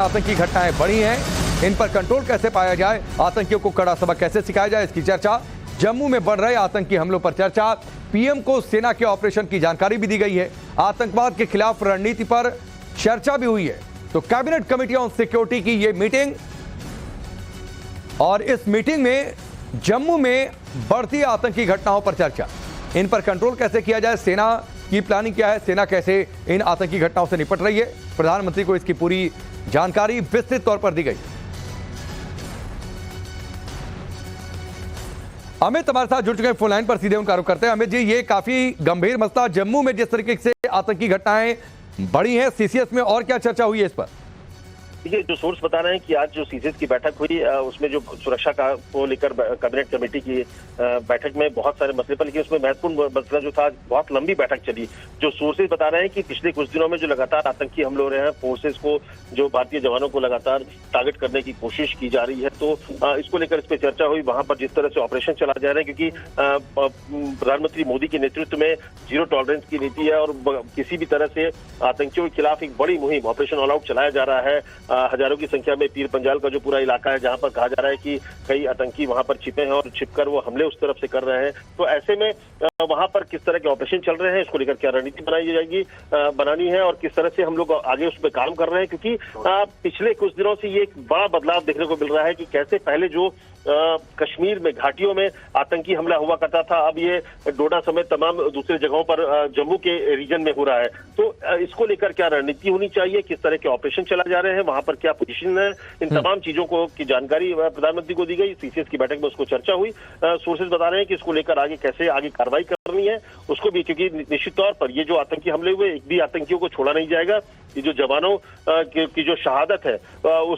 आतंकी घटनाएं बढ़ी हैं, इन पर कंट्रोल कैसे पाया जाए, आतंकियों को कड़ा सबक कैसे सिखाया जाए, इसकी चर्चा। जम्मू में बढ़ रहे आतंकी हमलों पर चर्चा। पीएम को सेना के ऑपरेशन की जानकारी भी दी गई है। आतंकवाद के खिलाफ रणनीति पर चर्चा भी हुई है। तो कैबिनेट कमेटी ऑन सिक्योरिटी की ये मीटिंग, और इस मीटिंग में जम्मू में बढ़ती आतंकी घटनाओं पर चर्चा। इन पर कंट्रोल कैसे किया जाए, सेना की प्लानिंग क्या है, सेना कैसे इन आतंकी घटनाओं से निपट रही है, प्रधानमंत्री को इसकी पूरी जानकारी विस्तृत तौर पर दी गई। अमित हमारे साथ जुड़ चुके हैं फोन लाइन पर, सीधे उनका रुख करते हैं। अमित जी, ये काफी गंभीर मसला, जम्मू में जिस तरीके से आतंकी घटनाएं बढ़ी हैं, सीसीएस में और क्या चर्चा हुई है इस पर? देखिए, जो सोर्स बता रहे हैं कि आज जो सीसीएस की बैठक हुई उसमें जो सुरक्षा को लेकर कैबिनेट कमेटी की बैठक में बहुत सारे मसले पर, लेकिन उसमें महत्वपूर्ण मसला जो था, बहुत लंबी बैठक चली। जो सोर्सेज बता रहे हैं कि पिछले कुछ दिनों में जो लगातार आतंकी हमले हो रहे हैं, फोर्सेज को, जो भारतीय जवानों को लगातार टारगेट करने की कोशिश की जा रही है, तो इसको लेकर इस पर चर्चा हुई। वहां पर जिस तरह से ऑपरेशन चला जा रहा है, क्योंकि प्रधानमंत्री मोदी के नेतृत्व में जीरो टॉलरेंस की नीति है और किसी भी तरह से आतंकियों के खिलाफ एक बड़ी मुहिम ऑपरेशन ऑल आउट चलाया जा रहा है। हजारों की संख्या में पीर पंजाल का जो पूरा इलाका है, जहां पर कहा जा रहा है कि कई आतंकी वहां पर छिपे हैं और छिपकर वो हमले उस तरफ से कर रहे हैं। तो ऐसे में वहां पर किस तरह के ऑपरेशन चल रहे हैं, इसको लेकर क्या रणनीति बनानी है और किस तरह से हम लोग आगे उस पर काम कर रहे हैं, क्योंकि पिछले कुछ दिनों से ये एक बड़ा बदलाव देखने को मिल रहा है कि कैसे पहले जो कश्मीर में घाटियों में आतंकी हमला हुआ करता था, अब ये डोडा समेत तमाम दूसरे जगहों पर जम्मू के रीजन में हो रहा है। तो इसको लेकर क्या रणनीति होनी चाहिए, किस तरह के ऑपरेशन चला जा रहे हैं, वहां पर क्या पोजीशन है, इन तमाम चीजों को की जानकारी प्रधानमंत्री को दी गई। सीसीएस की बैठक में उसको चर्चा हुई। सोर्सेज बता रहे हैं कि इसको लेकर आगे कैसे कार्रवाई करनी है उसको भी, क्योंकि निश्चित तौर पर ये जो आतंकी हमले हुए, एक भी आतंकियों को छोड़ा नहीं जाएगा। ये जो जवानों की जो शहादत है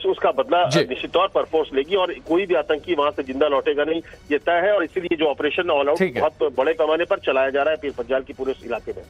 उसका बदला निश्चित तौर पर फोर्स लेगी और कोई भी आतंकी वहां से जिंदा लौटेगा नहीं, ये तय है। और इसीलिए जो ऑपरेशन ऑल आउट बहुत बड़े पैमाने पर चलाया जा रहा है पीर पंजाल की पूरे इलाके में।